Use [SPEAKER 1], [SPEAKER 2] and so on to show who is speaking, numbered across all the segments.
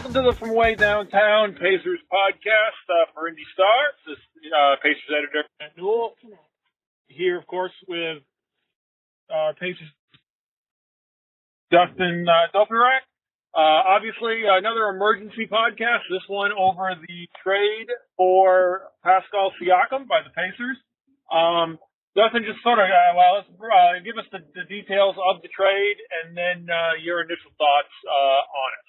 [SPEAKER 1] Welcome to the From Way Downtown Pacers podcast for IndyStar. This is Pacers editor Nat Newell here, of course, with Pacers Dustin Dopriak. Obviously, another emergency podcast. This one over the trade for Pascal Siakam by the Pacers. Dustin, just sort of, let's give us the details of the trade and then your initial thoughts on it.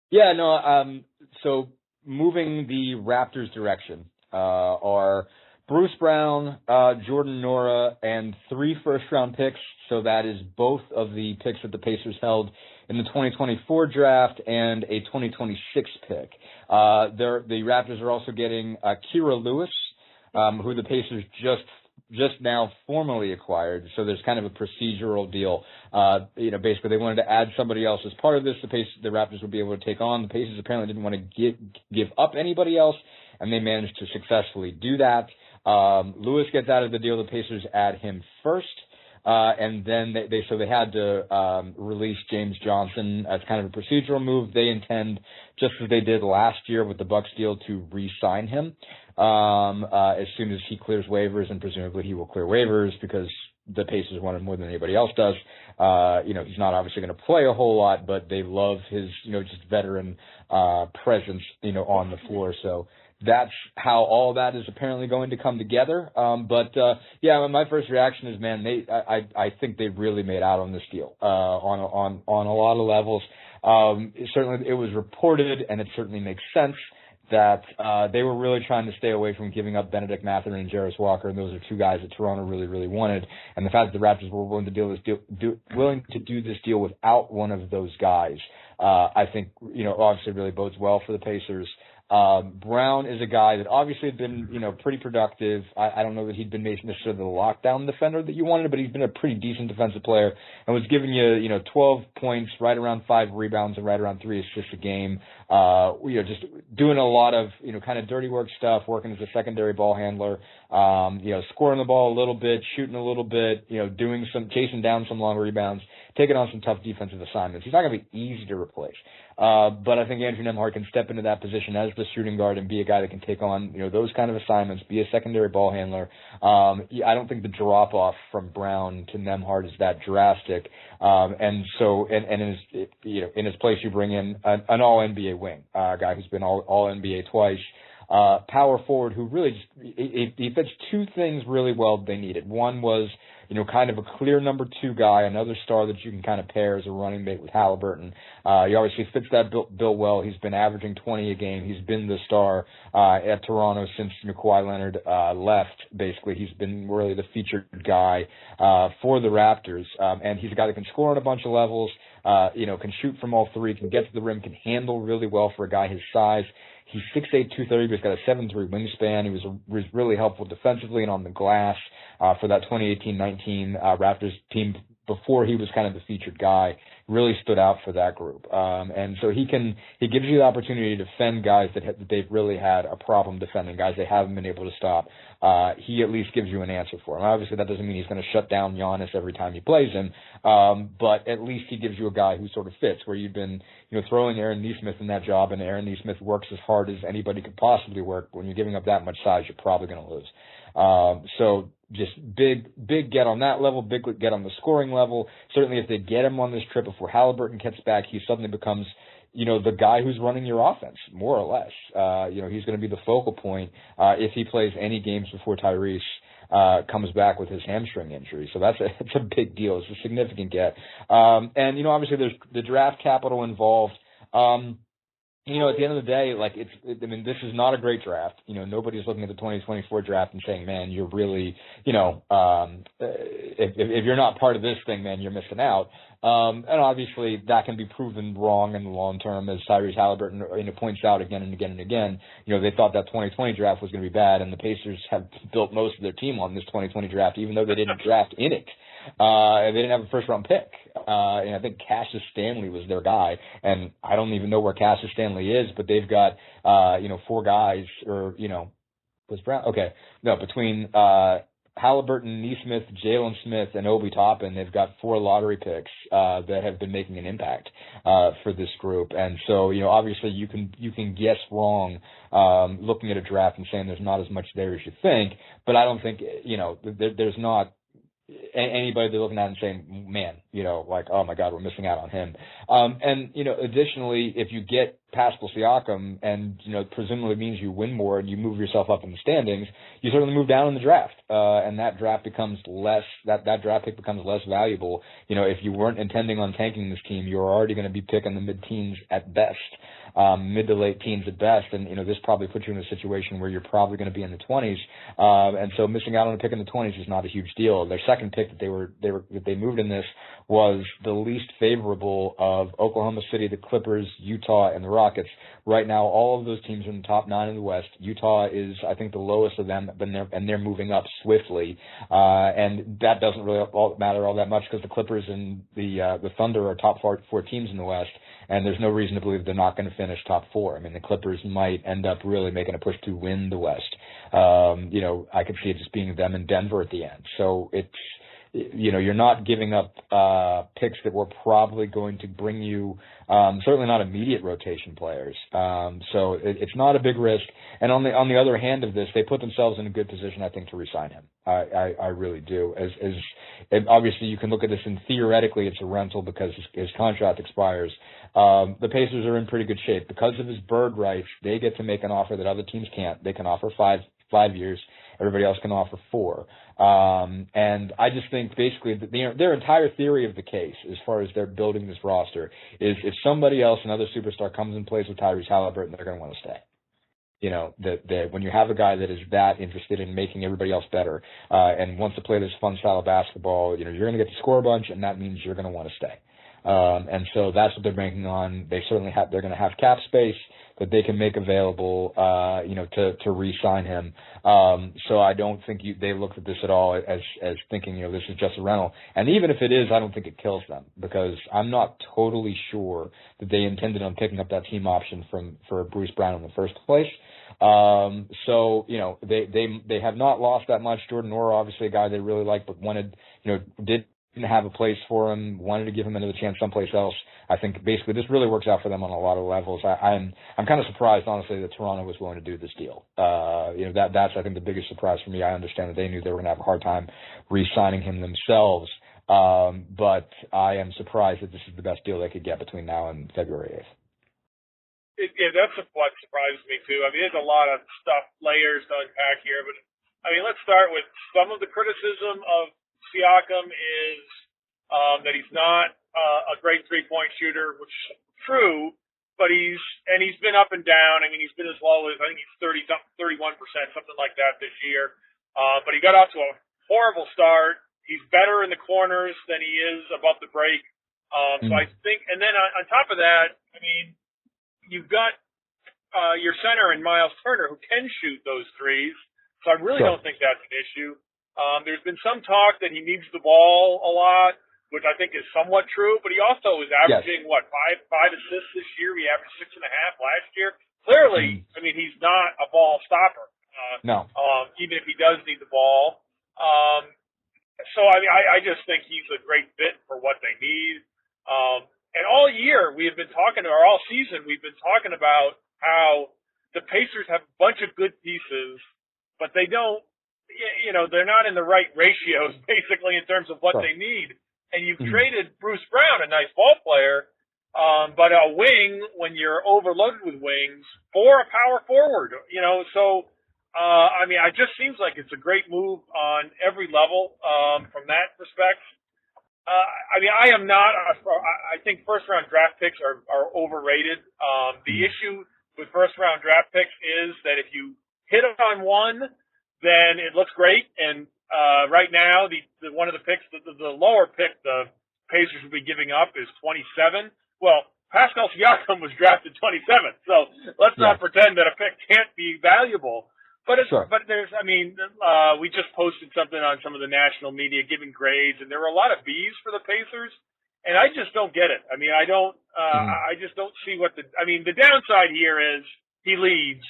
[SPEAKER 2] Yeah, no, so moving the Raptors' direction are Bruce Brown, Jordan Nora, and 3 first-round picks. So that is both of the picks that the Pacers held in the 2024 draft and a 2026 pick. The Raptors are also getting Kira Lewis, who the Pacers just now formally acquired. So there's kind of a procedural deal. Basically they wanted to add somebody else as part of this. The Raptors would be able to take on. The Pacers apparently didn't want to give up anybody else, and they managed to successfully do that. Lewis gets out of the deal. The Pacers add him first. And then they had to release James Johnson as kind of a procedural move. They intend, just as they did last year with the Bucks deal, to re-sign him as soon as he clears waivers, and presumably he will clear waivers because the Pacers want him more than anybody else does. He's not obviously going to play a whole lot, but they love his, just veteran presence, on the floor. So that's how all that is apparently going to come together. My first reaction is, man, I think they've really made out on this deal on a lot of levels. Certainly, it was reported, and it certainly makes sense that they were really trying to stay away from giving up Benedict Mathurin and Jarris Walker, and those are 2 guys that Toronto really, really wanted. And the fact that the Raptors were willing to do this deal without one of those guys, I think, obviously really bodes well for the Pacers. Brown is a guy that obviously had been, pretty productive. I don't know that he'd been necessarily the lockdown defender that you wanted, but he's been a pretty decent defensive player and was giving you, 12 points, right around 5 rebounds, and right around 3 assists a game. Just doing a lot of, kind of dirty work stuff, working as a secondary ball handler, scoring the ball a little bit, shooting a little bit, chasing down some long rebounds, taking on some tough defensive assignments. He's not going to be easy to replace. But I think Andrew Nembhard can step into that position as the shooting guard and be a guy that can take on, those kind of assignments, be a secondary ball handler. I don't think the drop off from Brown to Nembhard is that drastic. In his place you bring in an all NBA wing, a guy who's been all NBA twice. Power forward who really he fits 2 things really well that they needed. One was, kind of a clear number 2 guy, another star that you can kind of pair as a running mate with Halliburton. He obviously fits that bill well. He's been averaging 20 a game. He's been the star at Toronto since Kawhi Leonard left. Basically, he's been really the featured guy for the Raptors. And he's a guy that can score on a bunch of levels, can shoot from all 3, can get to the rim, can handle really well for a guy his size. He's 6'8", 230, but he's got a 7'3" wingspan. He was really helpful defensively and on the glass for that 2018-19 Raptors team before he was kind of the featured guy. Really stood out for that group. And so he gives you the opportunity to defend guys that they've really had a problem defending, guys they haven't been able to stop. He at least gives you an answer for him. Obviously, that doesn't mean he's going to shut down Giannis every time he plays him, but at least he gives you a guy who sort of fits, where you've been throwing Aaron Nesmith in that job, and Aaron Nesmith works as hard as anybody could possibly work. When you're giving up that much size, you're probably going to lose. So just big get on that level, big get on the scoring level. Certainly if they get him on this trip before Halliburton gets back, he suddenly becomes, the guy who's running your offense, more or less. He's going to be the focal point if he plays any games before Tyrese comes back with his hamstring injury. So it's a big deal. It's a significant get. And obviously there's the draft capital involved. At the end of the day, this is not a great draft. Nobody's looking at the 2024 draft and saying, man, you're really, if you're not part of this thing, man, you're missing out. And obviously that can be proven wrong in the long term, as Tyrese Halliburton, points out again and again and again. They thought that 2020 draft was going to be bad, and the Pacers have built most of their team on this 2020 draft, even though they didn't draft in it. They didn't have a first-round pick. And I think Cassius Stanley was their guy, and I don't even know where Cassius Stanley is, but they've got, 4 guys, or, was Brown? Okay. No, between Halliburton, Neesmith, Jalen Smith, and Obi Toppin, they've got 4 lottery picks that have been making an impact for this group. And so, obviously you can guess wrong looking at a draft and saying there's not as much there as you think, but I don't think, there's not anybody they're looking at and saying, man, like, oh my God, we're missing out on him. And additionally, if you get Pascal Siakam and, presumably means you win more and you move yourself up in the standings, you certainly move down in the draft. And that draft becomes that draft pick becomes less valuable. If you weren't intending on tanking this team, you're already going to be picking the mid-teens at best, mid to late teens at best. And, this probably puts you in a situation where you're probably going to be in the 20s. And so missing out on a pick in the 20s is not a huge deal. Their second pick that they moved in this was the least favorable of Oklahoma City, the Clippers, Utah, and the Rockets. Right now, all of those teams are in the top 9 in the West. Utah is, I think, the lowest of them, and they're moving up swiftly. And that doesn't really matter all that much because the Clippers and the Thunder are top 4 teams in the West, and there's no reason to believe they're not going to finish top 4. I mean, the Clippers might end up really making a push to win the West. I could see it just being them and Denver at the end. So it's, you're not giving up picks that were probably going to bring you certainly not immediate rotation players. So it's not a big risk. And on the other hand of this, they put themselves in a good position, I think, to re-sign him. I really do. And obviously, you can look at this and theoretically it's a rental because his contract expires. The Pacers are in pretty good shape because of his bird rights. They get to make an offer that other teams can't. They can offer 5 years. Everybody else can offer 4. And I just think basically that their entire theory of the case, as far as they're building this roster, is if somebody else, another superstar, comes and plays with Tyrese Halliburton, they're going to want to stay. That when you have a guy that is that interested in making everybody else better and wants to play this fun style of basketball, you're going to get to score a bunch, and that means you're going to want to stay. And so that's what they're banking on. They're going to have cap space that they can make available, to re-sign him. So I don't think they looked at this at all as thinking, this is just a rental. And even if it is, I don't think it kills them because I'm not totally sure that they intended on picking up that team option for Bruce Brown in the first place. So they have not lost that much. Jordan Nwora, obviously a guy they really like, but didn't have a place for him, wanted to give him another chance someplace else. I think basically this really works out for them on a lot of levels. I'm kind of surprised, honestly, that Toronto was willing to do this deal. That's I think the biggest surprise for me. I understand that they knew they were going to have a hard time re-signing him themselves, but I am surprised that this is the best deal they could get between now and February 8th.
[SPEAKER 1] That's what surprises me too. I mean, there's a lot of layers to unpack here, but I mean, let's start with some of the criticism of Siakam is that he's not a great three-point shooter, which is true, but he's been up and down. I mean, he's been as low as I think he's 31%, something like that this year. But he got off to a horrible start. He's better in the corners than he is above the break. So I think, and then on top of that, I mean, you've got your center in Miles Turner who can shoot those threes. So I really don't think that's an issue. There's been some talk that he needs the ball a lot, which I think is somewhat true, but he also is averaging, five assists this year. He averaged 6.5 last year. Clearly, I mean, he's not a ball stopper.
[SPEAKER 2] No.
[SPEAKER 1] Even if he does need the ball. So, I mean, I just think he's a great fit for what they need. And all year we have been talking, or all season we've been talking about how the Pacers have a bunch of good pieces, but they don't, they're not in the right ratios, basically, in terms of what they need. And you've traded Bruce Brown, a nice ball player, but a wing, when you're overloaded with wings, for a power forward, So, I mean, it just seems like it's a great move on every level from that respect. I mean, I think first-round draft picks are overrated. The issue with first-round draft picks is that if you hit on one, then it looks great. And right now, the one of the picks, the lower pick, the Pacers will be giving up is 27. Well, Pascal Siakam was drafted 27th, so let's not pretend that a pick can't be valuable. But there's, I mean, we just posted something on some of the national media giving grades, and there were a lot of B's for the Pacers, and I just don't get it. I mean, I just don't see the downside here is he leaves.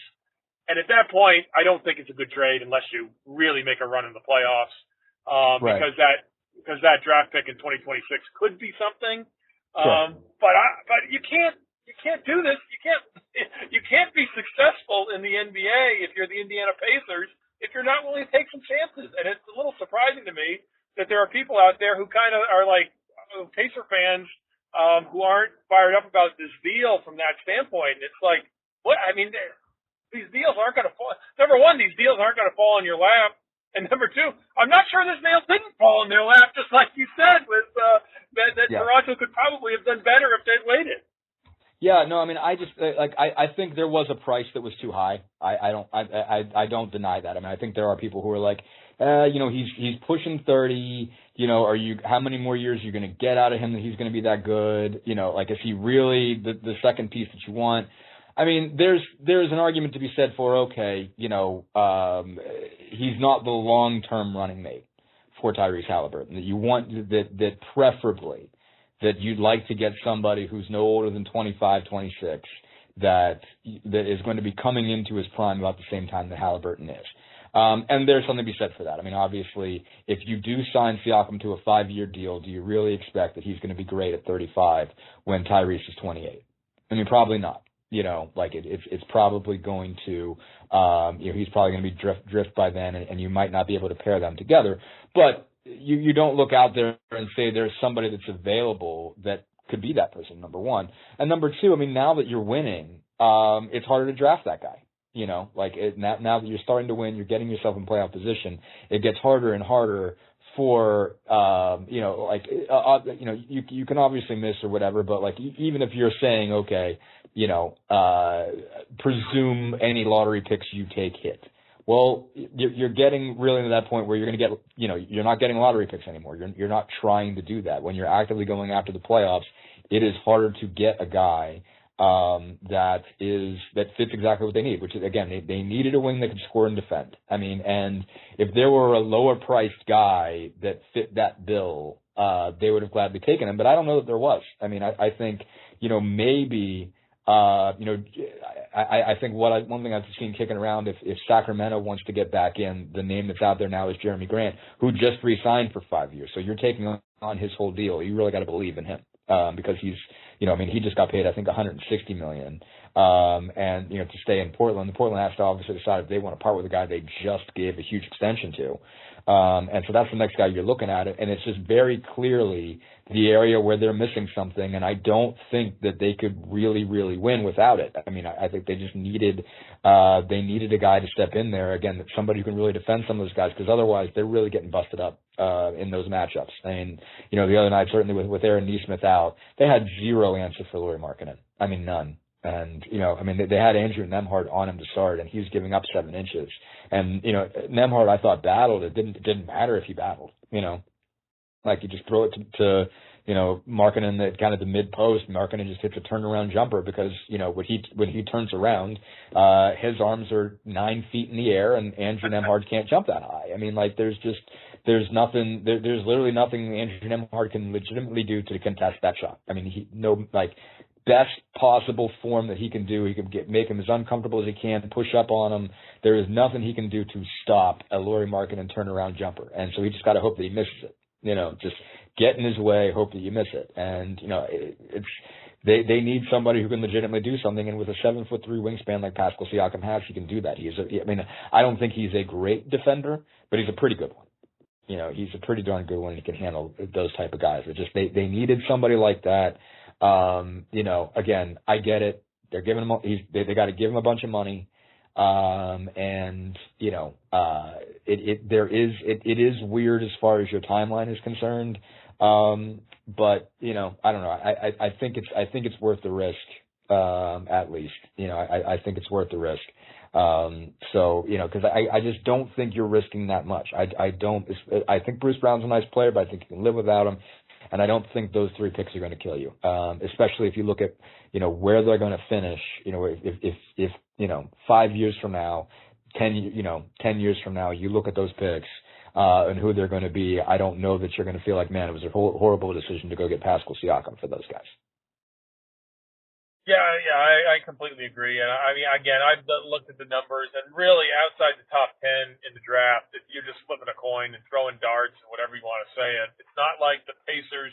[SPEAKER 1] And at that point, I don't think it's a good trade unless you really make a run in the playoffs,
[SPEAKER 2] Right.
[SPEAKER 1] because that draft pick in 2026 could be something.
[SPEAKER 2] Sure.
[SPEAKER 1] But you can't do this. You can't be successful in the NBA if you're the Indiana Pacers if you're not willing to take some chances. And it's a little surprising to me that there are people out there who kind of are like Pacer fans who aren't fired up about this deal from that standpoint. It's like, what? I mean, these deals aren't going to fall. Number one, these deals aren't going to fall in your lap. And number two, I'm not sure this deal didn't fall in their lap, just like you said, with that Toronto could probably have done better if they'd waited.
[SPEAKER 2] Yeah, no, I mean, I think there was a price that was too high. I don't deny that. I mean, I think there are people who are like, he's pushing 30. How many more years are you going to get out of him that he's going to be that good? Like, is he really the second piece that you want? I mean, there's an argument to be said for, okay, he's not the long-term running mate for Tyrese Halliburton. That you want that preferably that you'd like to get somebody who's no older than 25, 26 that is going to be coming into his prime about the same time that Halliburton is. And there's something to be said for that. I mean, obviously, if you do sign Siakam to a 5-year deal, do you really expect that he's going to be great at 35 when Tyrese is 28? I mean, probably not. It's probably going to, he's probably going to be drift by then, and you might not be able to pair them together. But you don't look out there and say there's somebody that's available that could be that person, number one. And number two, I mean, now that you're winning, it's harder to draft that guy. Now that you're starting to win, you're getting yourself in playoff position, it gets harder and harder for, you can obviously miss or whatever, but even if you're saying, okay, presume any lottery picks you take hit. Well, you're getting really to that point where you're going to get, you're not getting lottery picks anymore. You're not trying to do that. When you're actively going after the playoffs, it is harder to get a guy that fits exactly what they need, which is, again, they needed a wing that could score and defend. I mean, and if there were a lower priced guy that fit that bill, they would have gladly taken him, but I don't know that there was. I mean, I think, maybe, I think one thing I've seen kicking around, if Sacramento wants to get back in, the name that's out there now is Jeremy Grant, who just re-signed for 5 years. So you're taking on his whole deal. You really got to believe in him. Because he's, he just got paid, I think, $160 million. And, to stay in Portland. The Portland has to obviously decide if they want to part with a guy they just gave a huge extension to. And so that's the next guy you're looking at. And it's just very clearly the area where they're missing something. And I don't think that they could really, really win without it. I mean, I think they just needed a guy to step in there. Again, somebody who can really defend some of those guys, because otherwise they're really getting busted up in those matchups. And, the other night, certainly with Aaron Nesmith out, they had zero answer for Lauri Markkanen. I mean, none. And, they had Andrew Nembhard on him to start, and he was giving up 7 inches. And, Nembhard, I thought, battled. It didn't matter if he battled, you just throw it to Markkanen at kind of the mid post. Markkanen just hits a turnaround jumper because, when he turns around, his arms are 9 feet in the air, and Andrew Nembhard can't jump that high. I mean, there's literally nothing Andrew Nembhard can legitimately do to contest that shot. I mean, best possible form that he can do. He can make him as uncomfortable as he can, push up on him. There is nothing he can do to stop a Lauri Markkanen turnaround jumper. And so he just got to hope that he misses it. Just get in his way, hope that you miss it. And, they need somebody who can legitimately do something. And with a 7'3" wingspan like Pascal Siakam has, he can do that. I don't think he's a great defender, but he's a pretty good one. He's a pretty darn good one. He can handle those type of guys. It's just, they needed somebody like that. Again, I get it. They're giving him, they got to give him a bunch of money. It is weird as far as your timeline is concerned. But I don't know. I think it's worth the risk, at least. I think it's worth the risk. Because I just don't think you're risking that much. I think Bruce Brown's a nice player, but I think you can live without him. And I don't think those 3 picks are going to kill you, especially if you look at, where they're going to finish. If 5 years from now, 10 years from now, you look at those picks and who they're going to be, I don't know that you're going to feel like, man, it was a horrible decision to go get Pascal Siakam for those guys.
[SPEAKER 1] I completely agree. And I mean, again, I've looked at the numbers, and really, outside the top 10 in the draft, if you're just flipping a coin and throwing darts or whatever you want to say it, it's not like the Pacers'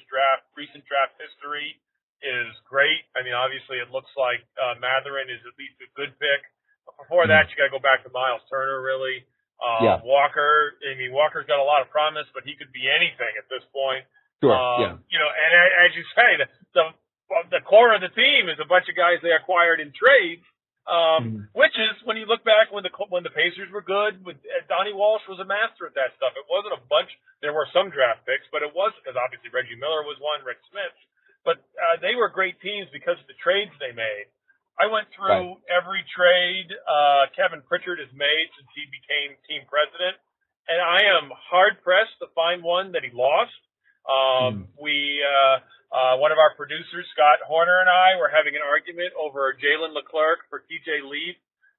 [SPEAKER 1] recent draft history is great. I mean, obviously, it looks like Matherin is at least a good pick. But before that, you got to go back to Miles Turner, really. Walker, I mean, Walker's got a lot of promise, but he could be anything at this point.
[SPEAKER 2] Sure.
[SPEAKER 1] You know, and as you say, the core of the team is a bunch of guys they acquired in trades, which is when you look back when the Pacers were good. Donnie Walsh was a master at that stuff. It wasn't a bunch. There were some draft picks, but it was because obviously Reggie Miller was one, Rick Smith. But they were great teams because of the trades they made. I went through every trade Kevin Pritchard has made since he became team president, and I am hard pressed to find one that he lost. One of our producers, Scott Horner, and I were having an argument over Jalen Leclerc for TJ Leaf.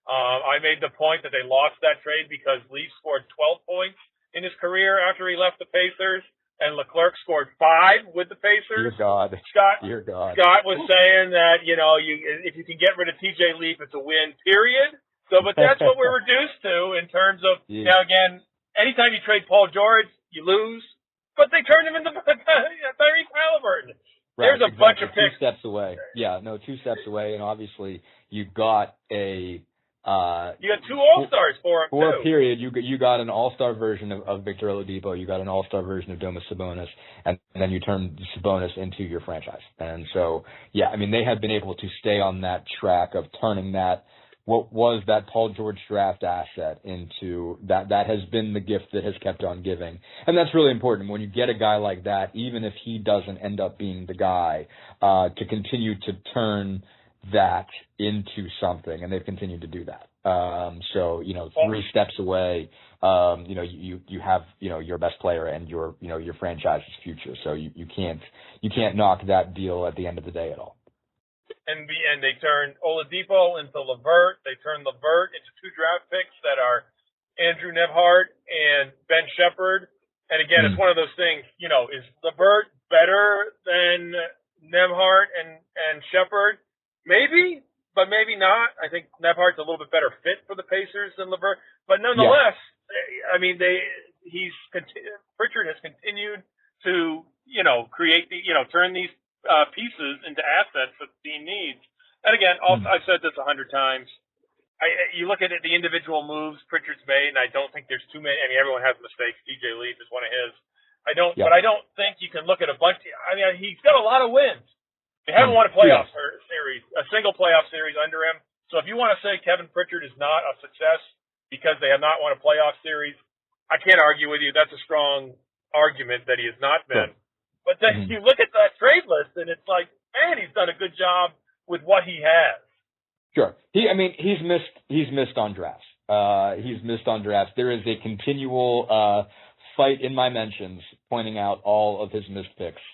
[SPEAKER 1] I made the point that they lost that trade because Leaf scored 12 points in his career after he left the Pacers, and Leclerc scored 5 with the Pacers.
[SPEAKER 2] Dear God.
[SPEAKER 1] Scott was saying that, you know, if you can get rid of TJ Leaf, it's a win, period. So, but that's what we're reduced to in terms of, now again, anytime you trade Paul George, you lose. But they turned him into Tyrese Halliburton. There's a bunch of picks.
[SPEAKER 2] 2 steps away. 2 steps away, and obviously you got you got
[SPEAKER 1] 2 All-Stars for him,
[SPEAKER 2] for a period. You got an All-Star version of Victor Oladipo. You got an All-Star version of Domas Sabonis, and then you turned Sabonis into your franchise. And so, I mean, they have been able to stay on that track of turning that, what was that Paul George draft asset, into that has been the gift that has kept on giving. And that's really important when you get a guy like that, even if he doesn't end up being the guy, to continue to turn that into something, and they've continued to do that. So, you know, 3 steps away, you know, you have, you know, your best player and your franchise's future. So you can't knock that deal at the end of the day at all.
[SPEAKER 1] And they turned Oladipo into LeVert. They turned LeVert into 2 draft picks that are Andrew Nembhard and Ben Shepherd. And again, it's one of those things, you know, is LeVert better than Nembhard and Shepherd? Maybe, but maybe not. I think Nembhard's a little bit better fit for the Pacers than LeVert. But nonetheless, I mean, Pritchard has continued to, you know, turn these pieces into assets that the team needs. And again, I've said this 100 times. You look at it, the individual moves Pritchard's made, and I don't think there's too many. I mean, everyone has mistakes. TJ Leaf is one of his. But I don't think you can look at a bunch. I mean, he's got a lot of wins. They haven't won a playoff series, a single playoff series under him. So if you want to say Kevin Pritchard is not a success because they have not won a playoff series, I can't argue with you. That's a strong argument that he has not been. But then you look at that trade list, and it's like, man, he's done a good job with what he has.
[SPEAKER 2] Sure. He's missed on drafts. He's missed on drafts. There is a continual fight in my mentions pointing out all of his missed picks.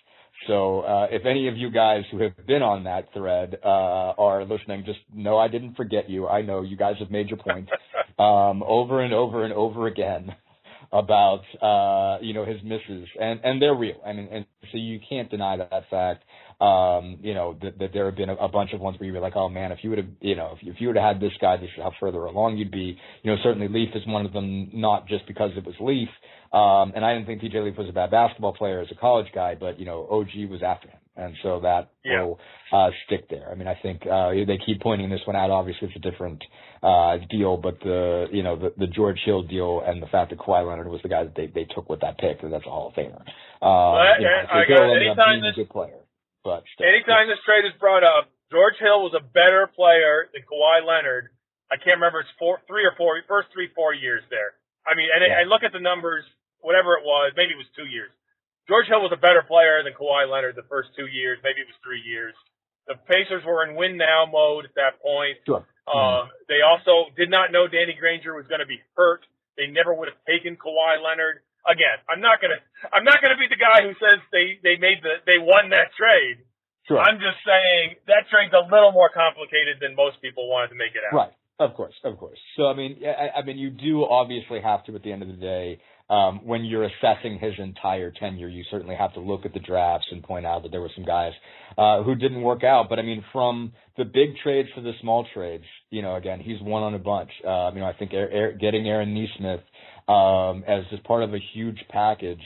[SPEAKER 2] So if any of you guys who have been on that thread are listening, just know I didn't forget you. I know you guys have made your point over and over and over again about you know, his misses, and they're real. I mean, and so you can't deny that fact. You know, that there have been a bunch of ones where you were like, oh man, if you would have, you know, if you would have had this guy, this is how further along you'd be. You know, certainly Leaf is one of them, not just because it was Leaf. And I didn't think TJ Leaf was a bad basketball player as a college guy, but you know, OG was after him. And so that will stick there. I mean, I think they keep pointing this one out. Obviously, it's a different deal, but the George Hill deal and the fact that Kawhi Leonard was the guy that they took with that pick, that's a Hall of Famer.
[SPEAKER 1] Anytime this trade is brought up, George Hill was a better player than Kawhi Leonard. I can't remember, it's 4 years there. I mean, and I look at the numbers, whatever it was, maybe it was 2 years. George Hill was a better player than Kawhi Leonard the first 2 years. Maybe it was 3 years. The Pacers were in win-now mode at that point.
[SPEAKER 2] Sure.
[SPEAKER 1] They also did not know Danny Granger was going to be hurt. They never would have taken Kawhi Leonard. Again, I'm not gonna be the guy who says they won that trade.
[SPEAKER 2] Sure.
[SPEAKER 1] I'm just saying that trade's a little more complicated than most people wanted to make it out.
[SPEAKER 2] Right. Of course. So I mean, you do obviously have to, at the end of the day, when you're assessing his entire tenure, you certainly have to look at the drafts and point out that there were some guys who didn't work out. But I mean, from the big trades to the small trades, again, he's one on a bunch. I think getting Aaron Nesmith as just part of a huge package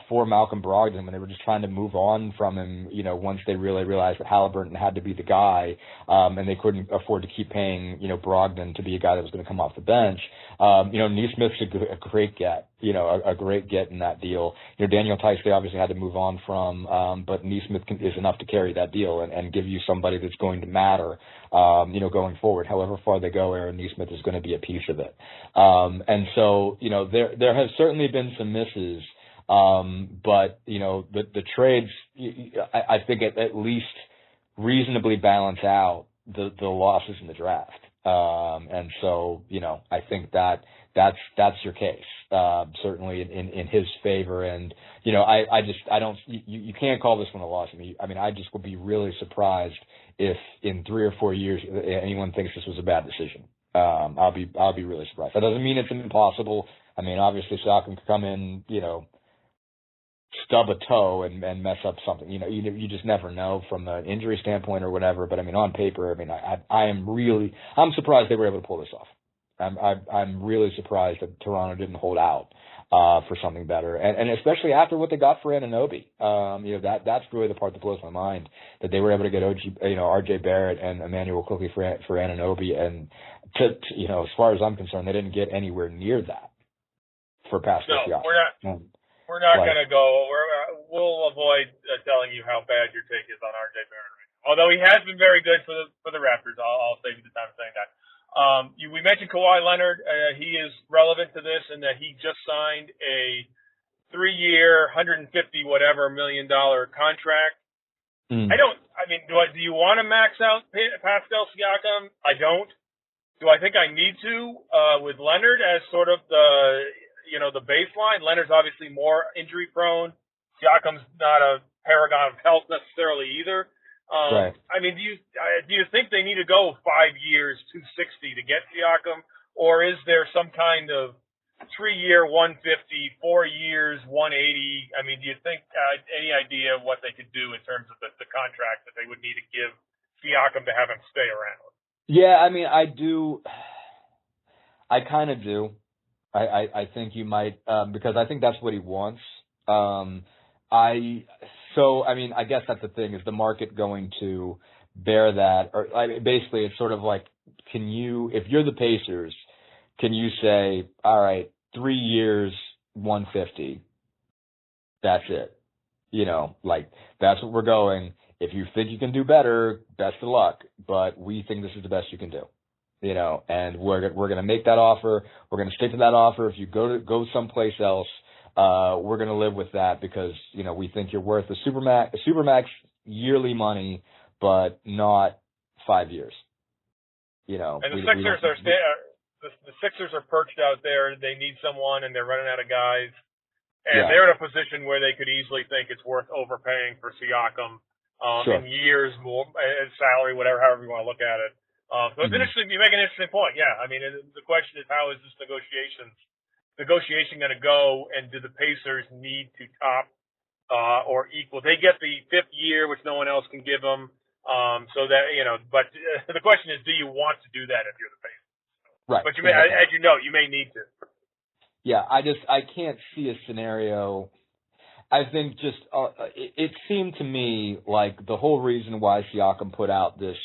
[SPEAKER 2] for Malcolm Brogdon when they were just trying to move on from him, once they really realized that Halliburton had to be the guy, and they couldn't afford to keep paying, Brogdon to be a guy that was going to come off the bench. Nesmith's a great get, a great get in that deal. Daniel Tice, they obviously had to move on from, but Nesmith is enough to carry that deal and give you somebody that's going to matter, going forward. However far they go, Aaron Nesmith is going to be a piece of it. And so, there have certainly been some misses. But the trades, I think at least reasonably balance out the losses in the draft. And so, I think that's your case, certainly in his favor. And, you can't call this one a loss. I mean, I just would be really surprised if in 3 or 4 years anyone thinks this was a bad decision. I'll be really surprised. That doesn't mean it's impossible. I mean, obviously Siakam could come in, stub a toe and mess up something. You just never know from an injury standpoint or whatever. But I mean, on paper, I'm surprised they were able to pull this off. I'm really surprised that Toronto didn't hold out for something better, and especially after what they got for Anunoby. That's really the part that blows my mind, that they were able to get RJ Barrett and Emmanuel Quickley for Anunoby, and as far as I'm concerned, they didn't get anywhere near that for Pascal Siakam.
[SPEAKER 1] We're not going to go. We'll avoid telling you how bad your take is on RJ Barrett right now. Although he has been very good for the Raptors, I'll save you the time of saying that. We mentioned Kawhi Leonard. He is relevant to this in that he just signed a 3-year, $150 million contract. Do you want to max out Pascal Siakam? I don't. Do I think I need to with Leonard as sort of the baseline? Leonard's obviously more injury prone. Siakam's not a paragon of health necessarily either.
[SPEAKER 2] Right.
[SPEAKER 1] I mean, do you think they need to go 5 years, 260 to get Siakam, or is there some kind of 3-year, 150, 4 years, 180? I mean, do you think any idea of what they could do in terms of the contract that they would need to give Siakam to have him stay around? Yeah,
[SPEAKER 2] I mean, I do. I kind of do. I think you might, because I think that's what he wants. I guess that's the thing, is the market going to bear that? Or basically it's sort of like, if you're the Pacers, can you say, all right, 3 years, 150, that's it. That's what we're going. If you think you can do better, best of luck, but we think this is the best you can do. And we're going to make that offer. We're going to stick to that offer. If you go someplace else, we're going to live with that because, we think you're worth a supermax yearly money, but not 5 years. And
[SPEAKER 1] the Sixers are perched out there. They need someone and they're running out of guys. And they're in a position where they could easily think it's worth overpaying for Siakam, in years more, salary, however you want to look at it. So it's interesting. You make an interesting point. Yeah. I mean, the question is, how is this negotiation going to go? And do the Pacers need to top or equal? They get the 5th year, which no one else can give them. So that but the question is, do you want to do that if you're the Pacers?
[SPEAKER 2] Right.
[SPEAKER 1] But you may, as you know, you may need to.
[SPEAKER 2] Yeah. I can't see a scenario. I think it seemed to me like the whole reason why Siakam put out this,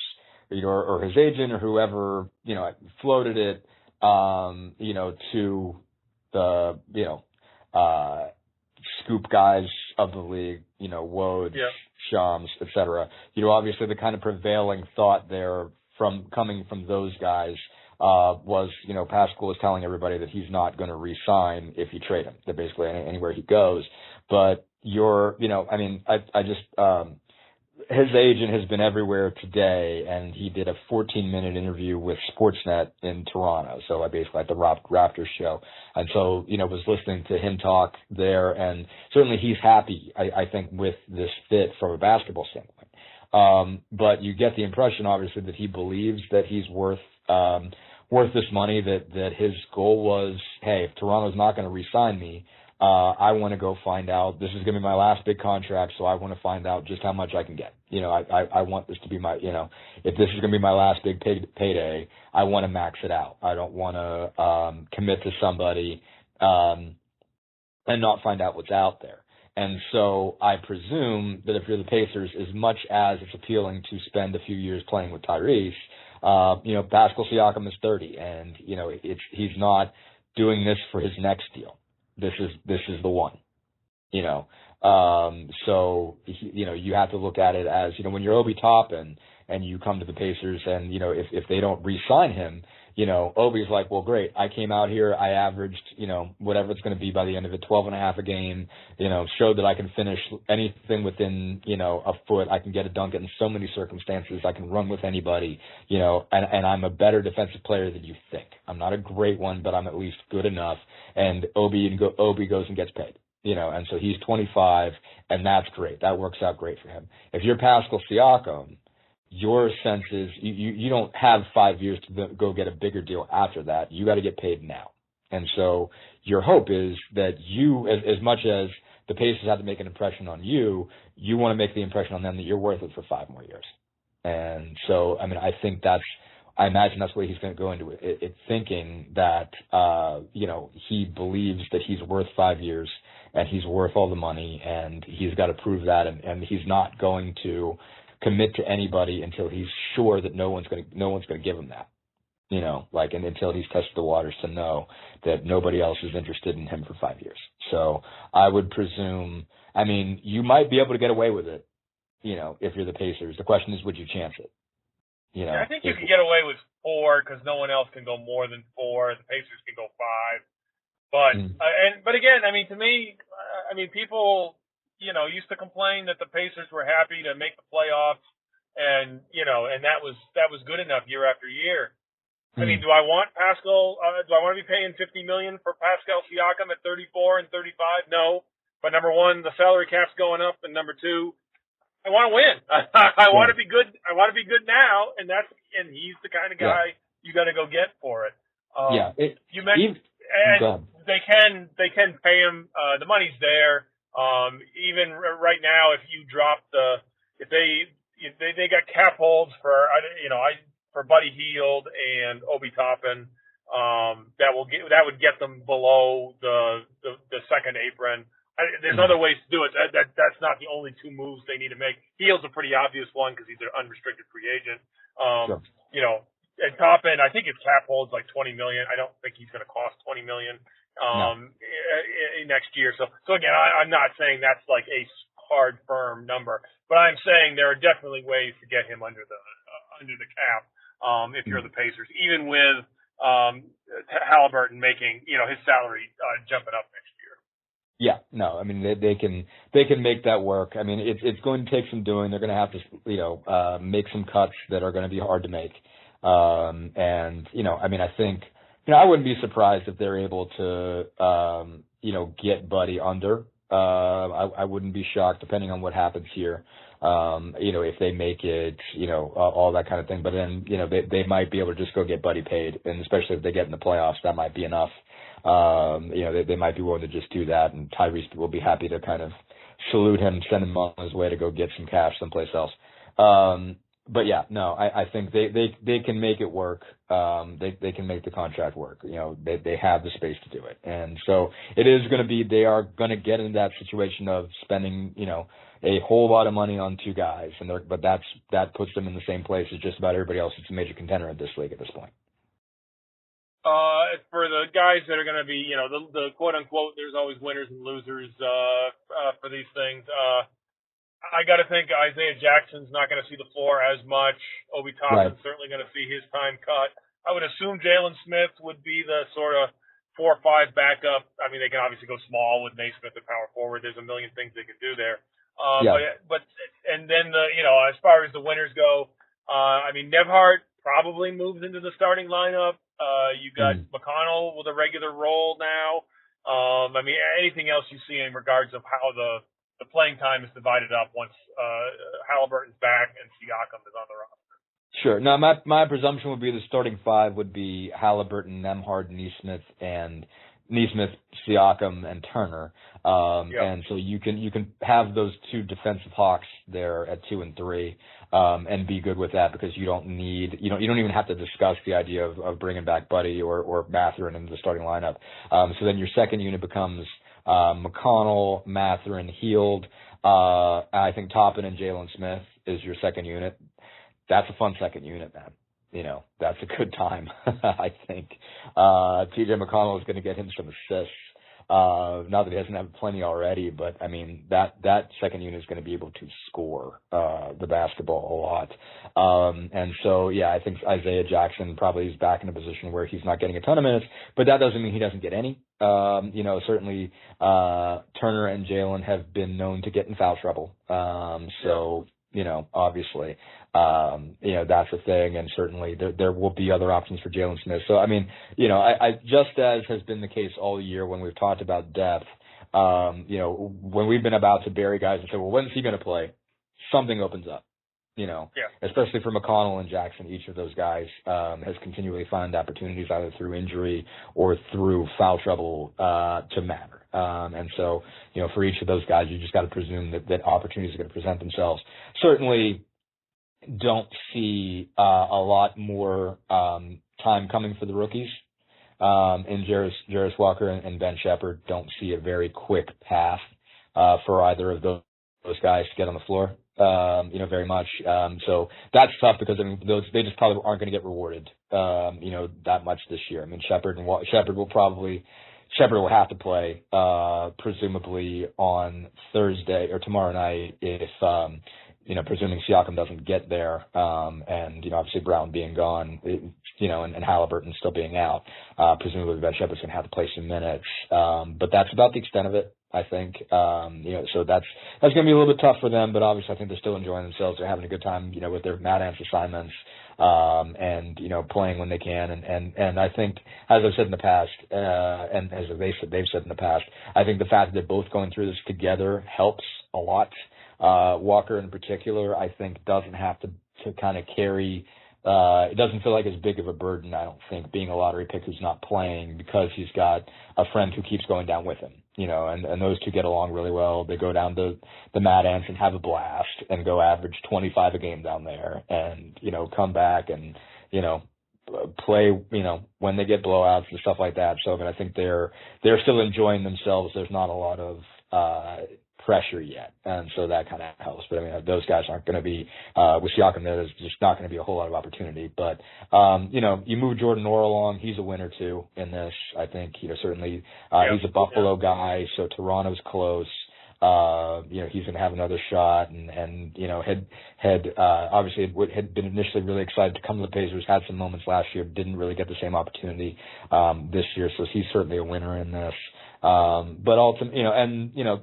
[SPEAKER 2] or his agent or whoever, floated it, to the, scoop guys of the league, Woj, Shams, et cetera. Obviously the kind of prevailing thought there coming from those guys, was, Pascal is telling everybody that he's not going to re-sign if you trade him, that basically anywhere he goes. But his agent has been everywhere today, and he did a 14-minute interview with Sportsnet in Toronto, so basically at the Raptors show. And so, was listening to him talk there, and certainly he's happy, I think, with this fit from a basketball standpoint. But you get the impression, obviously, that he believes that he's worth worth this money, that his goal was, hey, if Toronto's not going to re-sign me, I want to go find out. This is going to be my last big contract, so I want to find out just how much I can get. I want this to be my, if this is going to be my last big payday, I want to max it out. I don't want to commit to somebody and not find out what's out there. And so I presume that if you're the Pacers, as much as it's appealing to spend a few years playing with Tyrese, Pascal Siakam is 30, and he's not doing this for his next deal. This is the one. So you have to look at it as, when you're Obi Toppin and you come to the Pacers, and if they don't re-sign him, Obi's like, well, great, I came out here, I averaged, whatever it's going to be by the end of it, 12.5 a game, showed that I can finish anything within, a foot. I can get a dunk in so many circumstances. I can run with anybody, and I'm a better defensive player than you think. I'm not a great one, but I'm at least good enough. And Obi goes and gets paid, and so he's 25, and that's great. That works out great for him. If you're Pascal Siakam, your sense is you don't have 5 years to go get a bigger deal after that. You got to get paid now. And so your hope is that you, as much as the Pacers have to make an impression on you, you want to make the impression on them that you're worth it for 5 more years. And so, I mean, I imagine that's what he's going to go into it thinking that, he believes that he's worth 5 years and he's worth all the money, and he's got to prove that. And he's not going to commit to anybody until he's sure that no one's going to give him that, and until he's tested the waters to know that nobody else is interested in him for 5 years. So I would presume, you might be able to get away with it, if you're the Pacers. The question is, would you chance it?
[SPEAKER 1] I think you can get away with 4 because no one else can go more than 4. The Pacers can go 5. But, but again, to me, people, used to complain that the Pacers were happy to make the playoffs, and and that was good enough year after year. Do I want Pascal? Do I want to be paying $50 million for Pascal Siakam at 34 and 35? No. But number one, the salary cap's going up, and number two, I want to win. I want to be good. I want to be good now, and he's the kind of guy you got to go get for it. You mentioned, and they can pay him. The money's there. Even right now, if you drop if they got cap holds for Buddy Hield and Obi Toppin, that would get them below the second apron. There's other ways to do it. That's not the only 2 moves they need to make. Hield's a pretty obvious one because he's an unrestricted free agent. And Toppin, I think his cap holds like $20 million. I don't think he's going to cost $20 million next year. So again, I'm not saying that's like a hard, firm number, but I'm saying there are definitely ways to get him under the cap if you're the Pacers, even with Halliburton making his salary jumping up next year.
[SPEAKER 2] Yeah, no, they can make that work. It's going to take some doing. They're going to have to make some cuts that are going to be hard to make. I think, I wouldn't be surprised if they're able to, get Buddy under. I wouldn't be shocked, depending on what happens here. If they make it, all that kind of thing. But then, they might be able to just go get Buddy paid, and especially if they get in the playoffs, that might be enough. They might be willing to just do that, and Tyrese will be happy to kind of salute him, send him on his way to go get some cash someplace else. But yeah, no, I think they can make it work. They can make the contract work. They have the space to do it. And so it is going to be, they are going to get into that situation of spending, a whole lot of money on 2 guys. But that puts them in the same place as just about everybody else that's a major contender in this league at this point.
[SPEAKER 1] For the guys that are going to be, the quote unquote, there's always winners and losers, for these things. I got to think Isaiah Jackson's not going to see the floor as much. Obi Toppin's certainly going to see his time cut. I would assume Jalen Smith would be the sort of 4 or 5 backup. They can obviously go small with Naismith at power forward. There's a million things they can do there. But and then as far as the winners go, Nebhart probably moves into the starting lineup. You got McConnell with a regular role now. Anything else you see in regards of how the playing time is divided up once Halliburton's back and Siakam is on the roster?
[SPEAKER 2] Sure. Now, my presumption would be the starting five would be Halliburton, Nembhard, Neesmith, Siakam, and Turner. And so you can have those two defensive hawks there at 2 and 3, and be good with that because you don't even have to discuss the idea of bringing back Buddy or Mathurin into the starting lineup. So then your second unit becomes McConnell, Mathurin, Hield. I think Toppin and Jalen Smith is your second unit. That's a fun second unit, man. That's a good time, I think. TJ McConnell is going to get him some assists. Not that he doesn't have plenty already, but I mean, that second unit is going to be able to score, the basketball a lot. And so, yeah, I think Isaiah Jackson probably is back in a position where he's not getting a ton of minutes, but that doesn't mean he doesn't get any. Certainly, Turner and Jalen have been known to get in foul trouble. Obviously, that's a thing, and certainly there will be other options for Jalen Smith. So, I mean, I just as has been the case all year when we've talked about depth, when we've been about to bury guys and say, well, when's he going to play? Something opens up, especially for McConnell and Jackson. Each of those guys has continually found opportunities either through injury or through foul trouble to matter. And so, for each of those guys, you just got to presume that opportunities are going to present themselves. Certainly don't see a lot more time coming for the rookies. And Jarris Walker and Ben Shepherd don't see a very quick path for either of those guys to get on the floor. Very much. So that's tough because they just probably aren't going to get rewarded, that much this year. I mean, Shepherd will have to play, presumably on Thursday or tomorrow night if, presuming Siakam doesn't get there, and, obviously Brown being gone, and Halliburton still being out, presumably Ben Shepherd's going to have to play some minutes. But that's about the extent of it, I think. So that's going to be a little bit tough for them, but obviously I think they're still enjoying themselves. They're having a good time, with their Mad Ants assignments, and, playing when they can. And I think, as I've said in the past, and as they've said in the past, I think the fact that they're both going through this together helps a lot. Walker in particular, I think, doesn't have to kind of carry, it doesn't feel like as big of a burden, I don't think, being a lottery pick who's not playing because he's got a friend who keeps going down with him, and those two get along really well. They go down to the Mad Ants and have a blast and go average 25 a game down there and, come back and, play, when they get blowouts and stuff like that. So, I mean, I think they're still enjoying themselves. There's not a lot of, pressure yet, and so that kind of helps. But I mean, those guys aren't going to be with Siakam. There's just not going to be a whole lot of opportunity. But you move Jordan Noor along. He's a winner too in this. I think certainly he's a Buffalo guy, so Toronto's close. He's going to have another shot, and obviously had been initially really excited to come to the Pacers. Had some moments last year, didn't really get the same opportunity this year. So he's certainly a winner in this. But ultimately,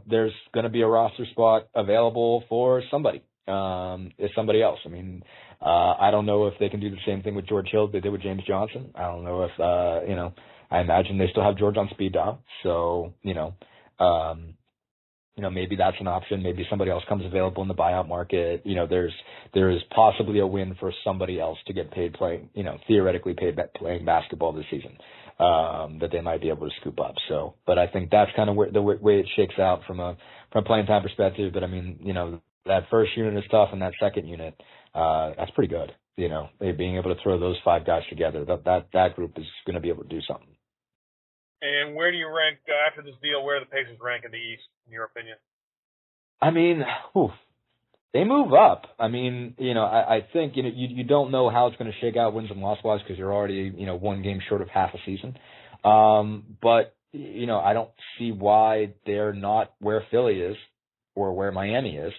[SPEAKER 2] there's going to be a roster spot available for somebody else. I mean, I don't know if they can do the same thing with George Hill they did with James Johnson. I don't know if, I imagine they still have George on speed dial. So, maybe that's an option. Maybe somebody else comes available in the buyout market. There is possibly a win for somebody else to get paid playing, theoretically paid playing basketball this season, that they might be able to scoop up. So, but I think that's kind of where the way it shakes out from a playing time perspective. But I mean, that first unit is tough, and that second unit, that's pretty good. Being able to throw those five guys together, that group is going to be able to do something.
[SPEAKER 1] And where do you rank after this deal? Where do the Pacers rank in the East, in your opinion?
[SPEAKER 2] I mean, they move up. I mean, I think you don't know how it's going to shake out wins and loss wise because you're already one game short of half a season. But I don't see why they're not where Philly is or where Miami is.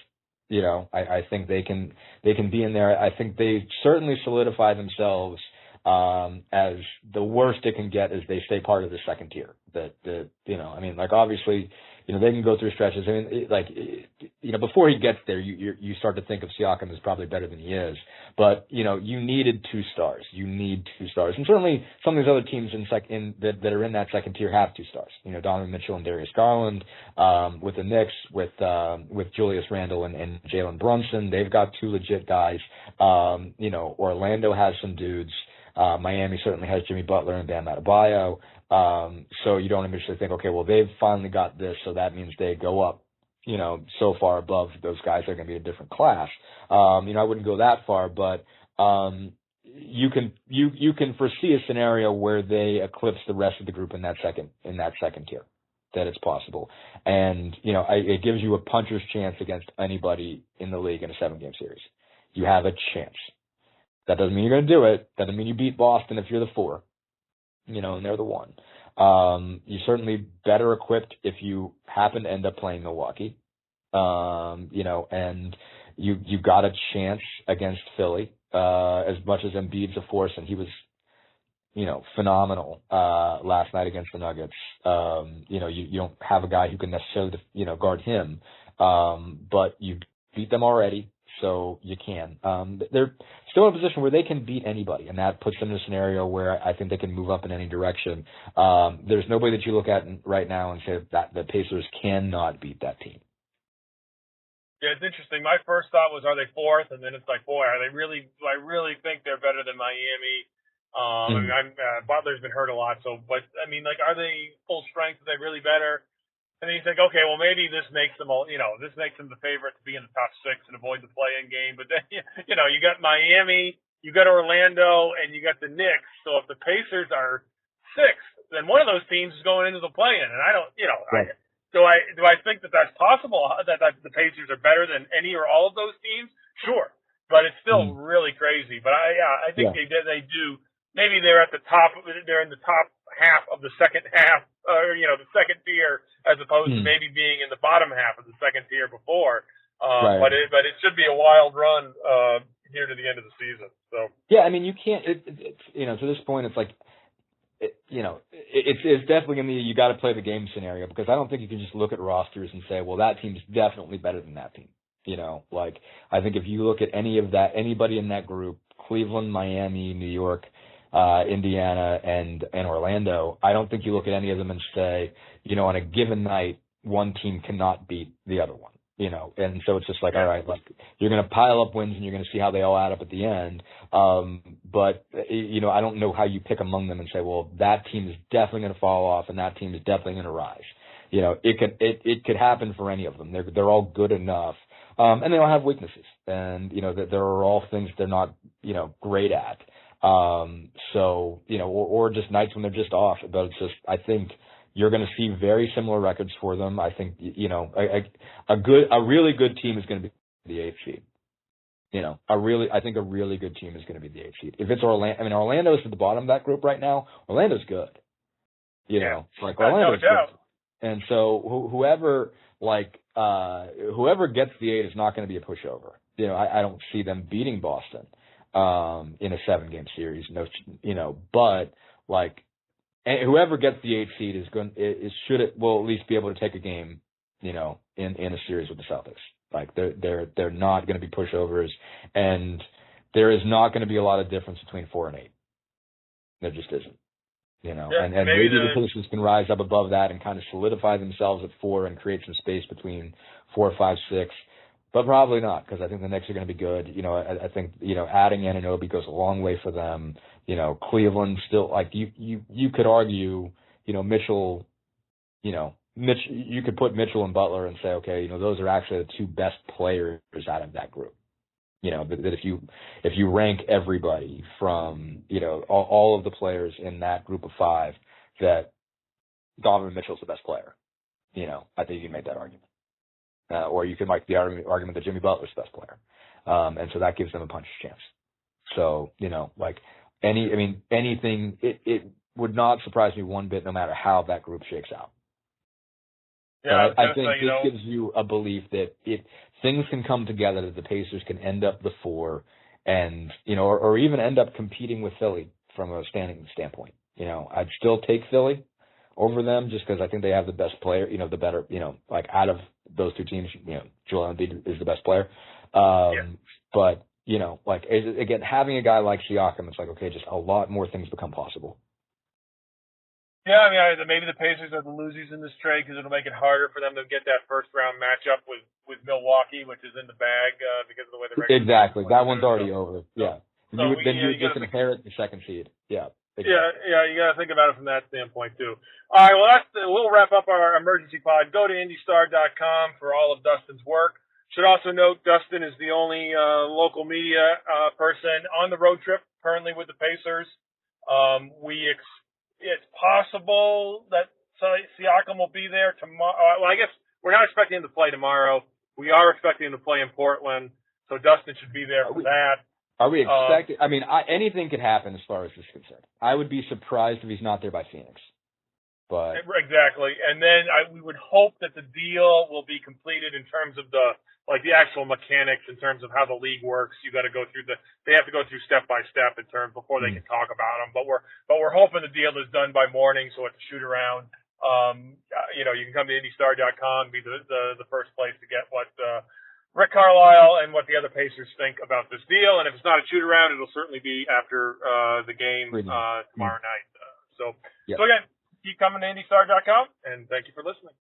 [SPEAKER 2] I think they can be in there. I think they certainly solidify themselves as the worst it can get is they stay part of the second tier. I mean, like obviously they can go through stretches. I mean, before he gets there, you start to think of Siakam as probably better than he is. But, you needed 2 stars. You need 2 stars. And certainly some of these other teams that are in that second tier have 2 stars. Donovan Mitchell and Darius Garland, with the Knicks, with Julius Randle and Jalen Brunson. They've got 2 legit guys. Orlando has some dudes. Miami certainly has Jimmy Butler and Bam Adebayo. So you don't initially think, okay, well, they've finally got this, so that means they go up, so far above those guys. They're going to be a different class. I wouldn't go that far, but you can foresee a scenario where they eclipse the rest of the group in that second tier. That it's possible, and it gives you a puncher's chance against anybody in the league in a 7-game series. You have a chance. That doesn't mean you're going to do it. Doesn't mean you beat Boston if you're the 4, and they're the 1. You're certainly better equipped if you happen to end up playing Milwaukee, and you got a chance against Philly. As much as Embiid's a force, and he was, phenomenal last night against the Nuggets. You don't have a guy who can necessarily, guard him, but you beat them already. So you can. They're still in a position where they can beat anybody, and that puts them in a scenario where I think they can move up in any direction. There's nobody that you look at right now and say that the Pacers cannot beat that team.
[SPEAKER 1] Yeah, it's interesting. My first thought was, are they 4th? And then it's like, boy, are they really? Do I really think they're better than Miami? Butler's been hurt a lot, but are they full strength? Are they really better? And then you think, okay, well, maybe this makes them this makes them the favorite to be in the top 6 and avoid the play-in game. But then, you got Miami, you got Orlando, and you got the Knicks. So if the Pacers are 6th, then one of those teams is going into the play-in. And I don't,
[SPEAKER 2] right.
[SPEAKER 1] do I think that that's possible, that the Pacers are better than any or all of those teams? Sure. But it's still really crazy. But I think they do. Maybe they're at the top. They're in the top half of the second half, or the second tier, as opposed to maybe being in the bottom half of the second tier before.
[SPEAKER 2] Right.
[SPEAKER 1] But it should be a wild run here to the end of the season. So
[SPEAKER 2] yeah, you can't. To this point, it's like, it's definitely going to be you got to play the game scenario, because I don't think you can just look at rosters and say, well, that team's definitely better than that team. I think if you look at anybody in that group, Cleveland, Miami, New York, Indiana, and Orlando, I don't think you look at any of them and say, on a given night, one team cannot beat the other one, and so it's just like, all right, you're going to pile up wins and you're going to see how they all add up at the end. But I don't know how you pick among them and say, well, that team is definitely going to fall off and that team is definitely going to rise. It could happen for any of them. They're all good enough. And they all have weaknesses, and, that there are all things they're not, great at. Or just nights when they're just off, but it's just, I think you're going to see very similar records for them. I think, a really good team is going to be the 8th seed. I think a really good team is going to be the 8th seed. If it's Orlando, Orlando's at the bottom of that group right now. Orlando's good. Orlando's good. And so whoever gets the 8 is not going to be a pushover. I don't see them beating Boston in a 7-game series. But whoever gets the 8th seed will at least be able to take a game, in a series with the Celtics. They're not going to be pushovers, and there is not going to be a lot of difference between 4 and 8. There just isn't. And maybe the Pacers can rise up above that and kind of solidify themselves at 4 and create some space between 4, 5, 6. But probably not, because I think the Knicks are going to be good. I think, adding Anunoby goes a long way for them. Cleveland still, you could argue, Mitchell, you could put Mitchell and Butler and say, okay, those are actually the 2 best players out of that group. That if you rank everybody from, all of the players in that group of 5, that Donovan Mitchell's the best player. I think you can make that argument. Or you can make the argument that Jimmy Butler's the best player. And so that gives them a puncher's chance. So, anything, it would not surprise me one bit, no matter how that group shakes out. Yeah, I think this gives you a belief that things can come together, that the Pacers can end up the 4 and, or even end up competing with Philly from a standing standpoint. I'd still take Philly over them just because I think they have the best player, the better, like out of those two teams, Joel Embiid is the best player. But, like, again, having a guy like Siakam, it's like, okay, just a lot more things become possible.
[SPEAKER 1] Yeah, I mean, maybe the Pacers are the losers in this trade because it'll make it harder for them to get that first-round matchup with Milwaukee, which is in the bag because of the way the regular
[SPEAKER 2] Exactly. That one's already over. Yeah.
[SPEAKER 1] So
[SPEAKER 2] you would just inherit the second seed. Yeah. Exactly.
[SPEAKER 1] Yeah, you got to think about it from that standpoint, too. All right, well, we'll wrap up our emergency pod. Go to IndyStar.com for all of Dustin's work. Should also note Dustin is the only local media person on the road trip currently with the Pacers. It's possible that Siakam will be there tomorrow. Well, I guess we're not expecting him to play tomorrow. We are expecting him to play in Portland, so Dustin should be there for that.
[SPEAKER 2] Are we expecting? Anything could happen as far as this is concerned. I would be surprised if he's not there by Phoenix. But
[SPEAKER 1] exactly, and then we would hope that the deal will be completed in terms of the actual mechanics in terms of how the league works. You got to go through they have to go through step by step in terms before they can talk about them. But we're hoping the deal is done by morning, so it's a shoot around. You can come to IndyStar.com, be the first place to get what Rick Carlisle and what the other Pacers think about this deal. And if it's not a shoot around, it'll certainly be after the game tomorrow night. So again, keep coming to IndyStar.com, and thank you for listening.